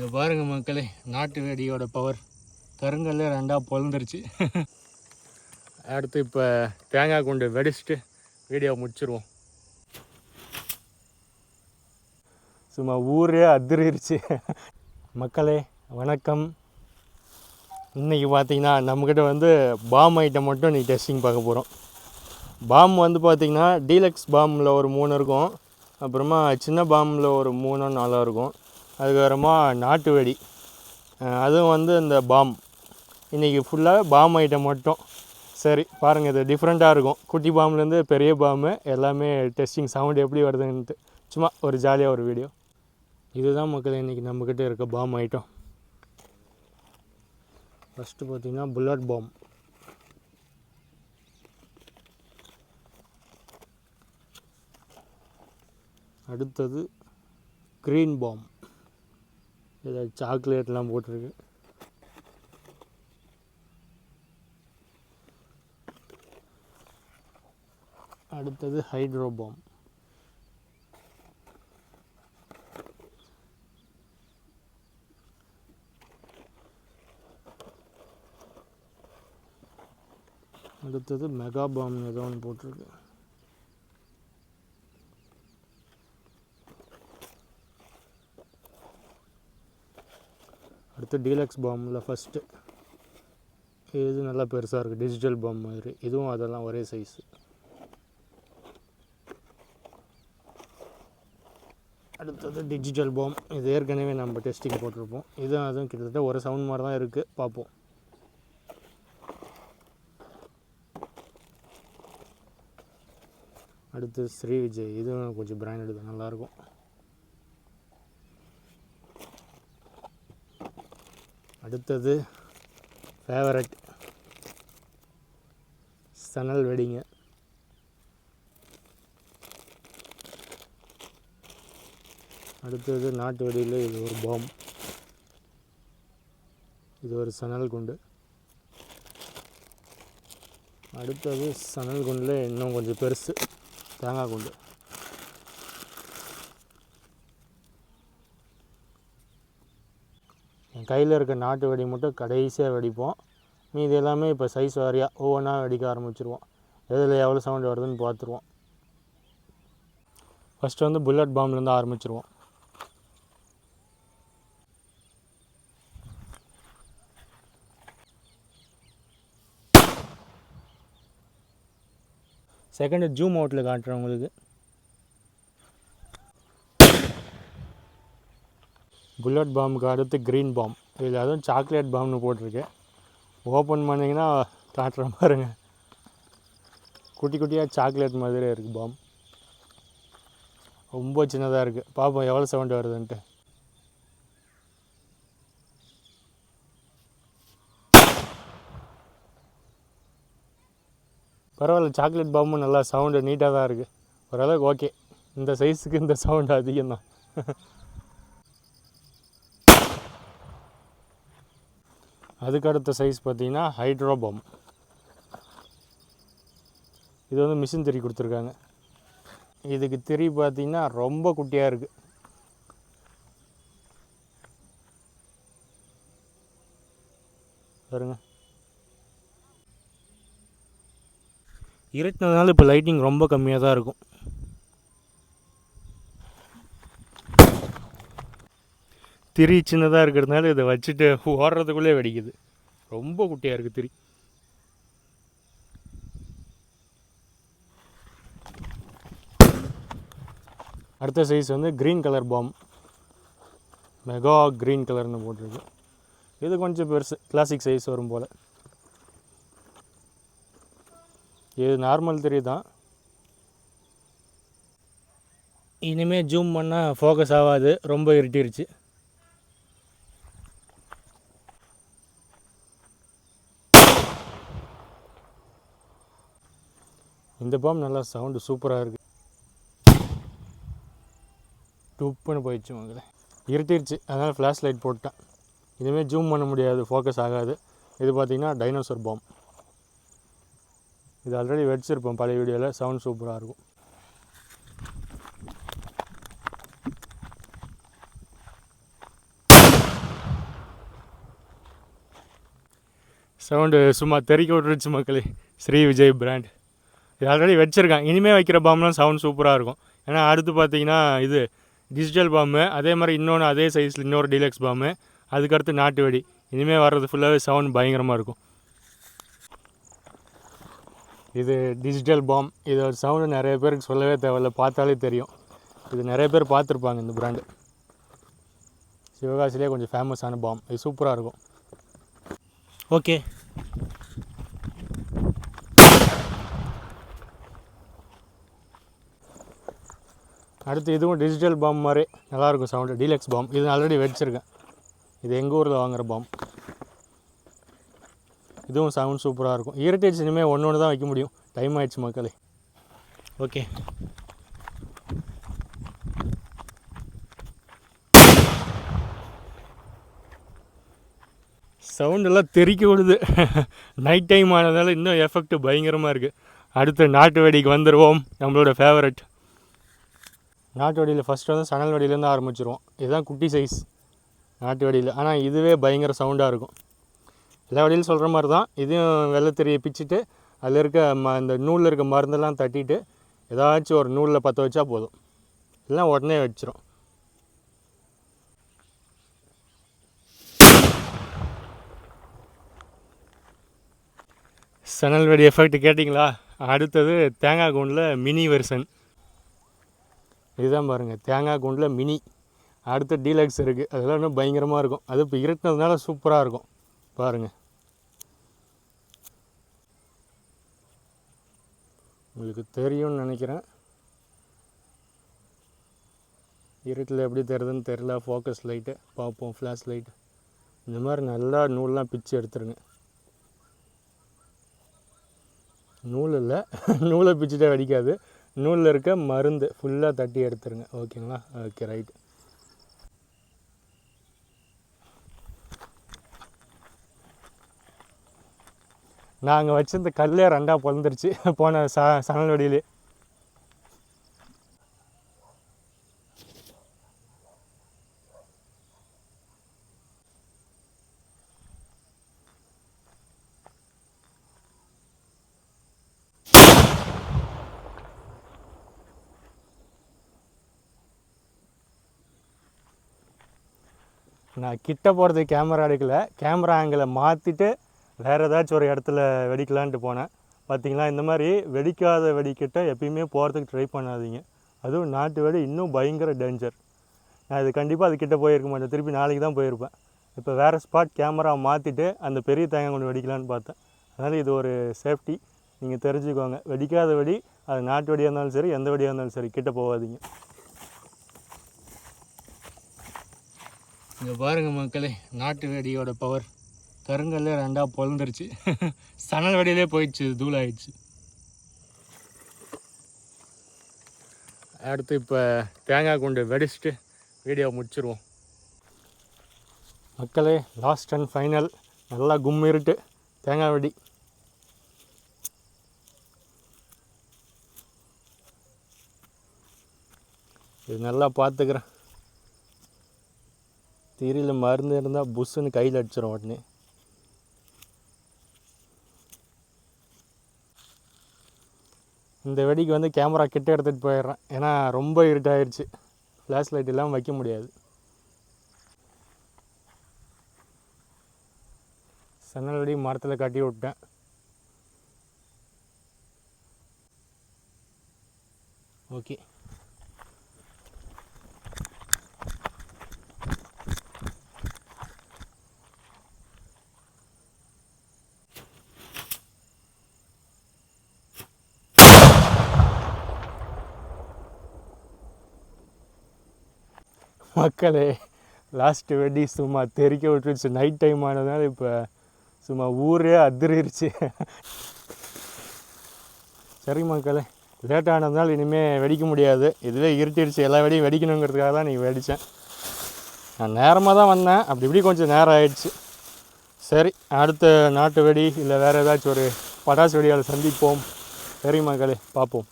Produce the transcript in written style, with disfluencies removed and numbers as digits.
இங்கே பாருங்கள் மக்களே, நாட்டு வெடியோட பவர். கருங்கல்ல ரெண்டாக பொழந்துருச்சு. அடுத்து இப்போ தேங்காய் குண்டு வெடிச்சிட்டு வீடியோ முடிச்சிருவோம். சும்மா ஊரே அதிரிருச்சு. மக்களே வணக்கம். இன்றைக்கி பார்த்தீங்கன்னா நம்மக்கிட்ட வந்து பாம் ஐட்டம் மட்டும் இன்றைக்கி டெஸ்டிங் பார்க்க போகிறோம். பாம் வந்து பார்த்திங்கன்னா டீலக்ஸ் பாமில் ஒரு 3 இருக்கும், அப்புறமா சின்ன பாமில் ஒரு 3-4 இருக்கும், அதுக்கப்புறமா நாட்டு வெடி, அதுவும் வந்து இந்த பாம். இன்றைக்கி ஃபுல்லாக பாம் ஐட்டம் மட்டும். சரி பாருங்கள், இது டிஃப்ரெண்ட்டாக இருக்கும். குட்டி பாம்லேருந்து பெரிய பாம்பு எல்லாமே டெஸ்டிங் சவுண்டு எப்படி வருதுன்ட்டு சும்மா ஒரு ஜாலியாக ஒரு வீடியோ. இதுதான் மக்கள் இன்றைக்கி நம்மக்கிட்ட இருக்க பாம் ஐட்டம். ஃபஸ்ட்டு பார்த்திங்கன்னா புல்லட் பாம். அடுத்தது க்ரீன் பாம், ஏதாவது சாக்லேட்லாம் போட்டிருக்கு. அடுத்தது ஹைட்ரோ பாம். அடுத்தது மெகா பாம் ஏதோ ஒன்று போட்டிருக்கு. அடுத்து டீலக்ஸ் பாம்பில் ஃபஸ்ட்டு இது நல்லா பெருசாக இருக்குது, டிஜிட்டல் பாம் மாதிரி. இதுவும் அதெல்லாம் ஒரே சைஸு. அடுத்தது டிஜிட்டல் பாம். இது ஏற்கனவே நம்ம டெஸ்டிங் போட்டிருப்போம். இதுவும் அதுவும் கிட்டத்தட்ட ஒரு சவுண்ட் மாதிரி தான் இருக்குது, பார்ப்போம். அடுத்து ஸ்ரீ விஜய், இதுவும் கொஞ்சம் பிராண்டட் தான், நல்லாயிருக்கும். அடுத்தது ஃபேவரட் சணல் வெடிங்க. அடுத்தது நாட்டு வெடியில் இது ஒரு பாம், இது ஒரு சணல் குண்டு. அடுத்தது சணல் குண்டில் இன்னும் கொஞ்சம் பெருசு, தேங்காய் குண்டு. என் கையில் இருக்க நாட்டு வெடி மட்டும் கடைசியாக வெடிப்போம். மீது எல்லாமே இப்போ சைஸ் வாரியாக ஒவ்வொன்றா வெடிக்க ஆரம்பிச்சிருவோம். எதில் எவ்வளோ சவுண்டு வருதுன்னு பார்த்துருவோம். ஃபஸ்ட்டு வந்து புல்லட் பாம்லேருந்து ஆரம்பிச்சிருவோம். செகண்டு ஜூம் அவுட்டில் காட்டுறேன் உங்களுக்கு. புல்லட் பாம்புக்கு அடுத்து க்ரீன் பாம். இதில் அதுவும் சாக்லேட் பாம்னு போட்டிருக்கேன். ஓப்பன் பண்ணிங்கன்னா காட்டுற பாருங்க, குட்டி குட்டியாக சாக்லேட் மாதிரியே இருக்குது பாம். ரொம்ப சின்னதாக இருக்குது. பார்ப்போம் எவ்வளோ சவுண்டு வருதுன்ட்டு. பரவாயில்ல, சாக்லேட் பாம்பும் நல்லா சவுண்டு நீட்டாக தான் இருக்குது. ஓரளவுக்கு ஓகே. இந்த சைஸுக்கு இந்த சவுண்டு அதிகம்தான். அதுக்கு அடுத்த சைஸ் பார்த்திங்கன்னா ஹைட்ரோ பாம். இது வந்து மிஷின் திரி கொடுத்துருக்காங்க. இதுக்கு திரி பார்த்திங்கன்னா ரொம்ப குட்டியாக இருக்குது. பாருங்க, இருட்டினதுனால இப்போ லைட்டிங் ரொம்ப கம்மியாக தான் இருக்கும். திரி சின்னதாக இருக்கிறதுனால இதை வச்சுட்டு ஓடுறதுக்குள்ளே வெடிக்குது. ரொம்ப குட்டியாக இருக்குது திரி. அடுத்த சைஸ் வந்து green colour palm, mega green கலர்னு போட்டிருக்கு. இது கொஞ்சம் பெருசு, கிளாசிக் சைஸ் வரும் போல். இது நார்மல் திரி தான். இனிமேல் ஜூம் பண்ணால் ஃபோக்கஸ் ஆகாது, ரொம்ப இருட்டிருச்சு. இந்த பாம் நல்லா சவுண்டு சூப்பராக இருக்குது. டூப்புன்னு போயிடுச்சு மகளே, இருட்டிருச்சு. அதனால் ஃப்ளாஷ் லைட் போட்டேன். இனிமேல் ஜூம் பண்ண முடியாது, ஃபோக்கஸ் ஆகாது. இது பார்த்திங்கன்னா டைனோசர் பாம். இது ஆல்ரெடி வெடிச்சிருப்போம் பழைய வீடியோவில். சவுண்ட் சூப்பராக இருக்கும். சவுண்டு சும்மா தெறிக்க விட்டுருச்சு மக்களே. ஸ்ரீ விஜய் பிராண்ட் இது ஆல்ரெடி வச்சுருக்கேன். இனிமேல் வைக்கிற பாம்லாம் சவுண்ட் சூப்பராக இருக்கும். ஏன்னா அடுத்து பார்த்தீங்கன்னா இது டிஜிட்டல் பாம்பு, அதே மாதிரி இன்னொன்று அதே சைஸில் இன்னொரு டீலக்ஸ் பாம்பு, அதுக்கடுத்து நாட்டு வெடி. இனிமேல் வர்றது ஃபுல்லாகவே சவுண்ட் பயங்கரமாக இருக்கும். இது டிஜிட்டல் பாம். இதோட சவுண்டு நிறைய பேருக்கு சொல்லவே தேவையில்ல, பார்த்தாலே தெரியும். இது நிறைய பேர் பார்த்துருப்பாங்க இந்த பிராண்டு. சிவகாசிலே கொஞ்சம் ஃபேமஸான பாம். இது சூப்பராக இருக்கும். ஓகே, அடுத்து இதுவும் டிஜிட்டல் பாம் மாதிரி நல்லாயிருக்கும் சவுண்டு. Deluxe balm. இது ஆல்ரெடி வச்சுருக்கேன். இது எங்கள் ஊரில் வாங்குகிற பாம். இதுவும் சவுண்ட் சூப்பராக இருக்கும். ஹீரிட்டேஜ் இனிமேல் ஒன்று தான் வைக்க முடியும். டைம் ஆகிடுச்சு மக்களே. ஓகே, சவுண்டெல்லாம் தெறிக்க விடுது. நைட் டைம் ஆனதால் இன்னும் எஃபெக்ட் பயங்கரமாக இருக்குது. அடுத்து நாட்டு வெடிக்கு வந்துடுவோம். நம்மளோட ஃபேவரட் நாட்டு வெடியில் ஃபஸ்ட்டு வந்து சணல் வெடியிலேருந்து ஆரம்பிச்சிருவோம். இதுதான் குட்டி சைஸ் நாட்டு வெடியில். ஆனால் இதுவே பயங்கர சவுண்டாக இருக்கும். எல்லா வெடியிலும் சொல்கிற மாதிரி தான். இதையும் வெள்ளைத்திரியை பிச்சுட்டு அதில் இருக்க இந்த நூலில் இருக்க மருந்தெல்லாம் தட்டிட்டு ஏதாச்சும் ஒரு நூலில் பற்ற வச்சா போதும், இல்லைனா உடனே வச்சிரும். சணல் வெடி எஃபெக்ட் கேட்டிங்களா? அடுத்தது தேங்காய் கூண்டில் மினி வெர்ஷன். இதுதான் பாருங்கள், தேங்காய் கூண்டில் மினி. அடுத்து டீலக்ஸ் இருக்குது. அதெல்லாம் இன்னும் பயங்கரமாக இருக்கும். அது இப்போ இருக்கிறதுனால சூப்பராக இருக்கும் பாருங்கள். உங்களுக்கு தெரியும்னு நினைக்கிறேன். இருட்டில் எப்படி தெரியுதுன்னு தெரில. ஃபோக்கஸ் லைட்டு பார்ப்போம், ஃப்ளாஷ் லைட்டு. இந்த மாதிரி நல்லா நூல்லாம் பிச்சு எடுத்துருங்க. நூல் இல்லை, நூலை பிச்சுட்டே வெடிக்காது. நூலில் இருக்க மருந்து ஃபுல்லாக தட்டி எடுத்துருங்க. ஓகேங்களா? Okay, right. நாங்கள் வச்சிருந்த கல்லே ரெண்டாக பிறந்துருச்சு போன சணல் வெடியிலே. நான் கிட்ட போகிறது கேமரா எடுக்கலை. கேமரா ஆங்கிளை மாற்றிட்டு வேறு ஏதாச்சும் ஒரு இடத்துல வெடிக்கலான்ட்டு போனேன். பார்த்திங்களா, இந்த மாதிரி வெடிக்காத வெடிக்கிட்ட எப்பயுமே போகிறதுக்கு ட்ரை பண்ணாதீங்க. அதுவும் நாட்டு வெடி இன்னும் பயங்கர டேஞ்சர். நான் இது கண்டிப்பாக அது கிட்டே போயிருக்க மாட்டேன். திருப்பி நாளைக்கு தான் போயிருப்பேன். இப்போ வேறு ஸ்பாட் கேமரா மாற்றிட்டு அந்த பெரிய தேங்காய் கொண்டு வெடிக்கலான்னு பார்த்தேன். அதனால் இது ஒரு சேஃப்டி, நீங்கள் தெரிஞ்சுக்கோங்க. வெடிக்காத வெடி, அது நாட்டு வெடியாக இருந்தாலும் சரி, எந்த வெடியாக இருந்தாலும் சரி, கிட்டே போகாதீங்க. இங்கே பாருங்கள் மக்களே, நாட்டு வெடியோட பவர். கருங்கல்லே ரெண்டாக பொழந்துருச்சு. சணல் வெடியிலே போயிடுச்சு, தூளாயிடுச்சு. அடுத்து இப்போ தேங்காய் கொண்டு வெடிச்சிட்டு வீடியோ முடிச்சிருவோம் மக்களே. லாஸ்ட் அண்ட் ஃபைனல் நல்லா கும்மிருட்டு தேங்காய் வெடி. இது நல்லா பார்த்துக்கிறேன். திரியில் மருந்து இருந்தால் புஷ்ஷுன்னு கையில் அடிச்சிடும் உடனே. இந்த வெடிக்கு வந்து கேமரா கிட்ட எடுத்துகிட்டு போயிடுறேன். ஏன்னா ரொம்ப இருட்டாயிடுச்சு, ஃப்ளாஷ் லைட் இல்லாமல் வைக்க முடியாது. சன்னல் வெடி மரத்தில் கட்டி விட்டேன். ஓகே, மக்களே லாஸ்ட்டு வெடி சும்மா தெறிக்க விட்டுருச்சு. நைட் டைம் ஆனதுனால இப்போ சும்மா ஊரே அதிரிருச்சு. சரி மக்களே, லேட் ஆனதுனால இனிமேல் வெடிக்க முடியாது. இதுவே இருட்டிடுச்சு. எல்லா வெடியும் வெடிக்கணுங்கிறதுக்காக தான் நீங்கள் வெடித்தேன். நான் நேரமாக தான் வந்தேன், அப்படி இப்படி கொஞ்சம் நேரம் ஆயிடுச்சு. சரி, அடுத்த நாட்டு வெடி இல்லை வேறு ஏதாச்சும் ஒரு பட்டாசு வெடியால் சந்திப்போம். சரி மக்களே, பார்ப்போம்.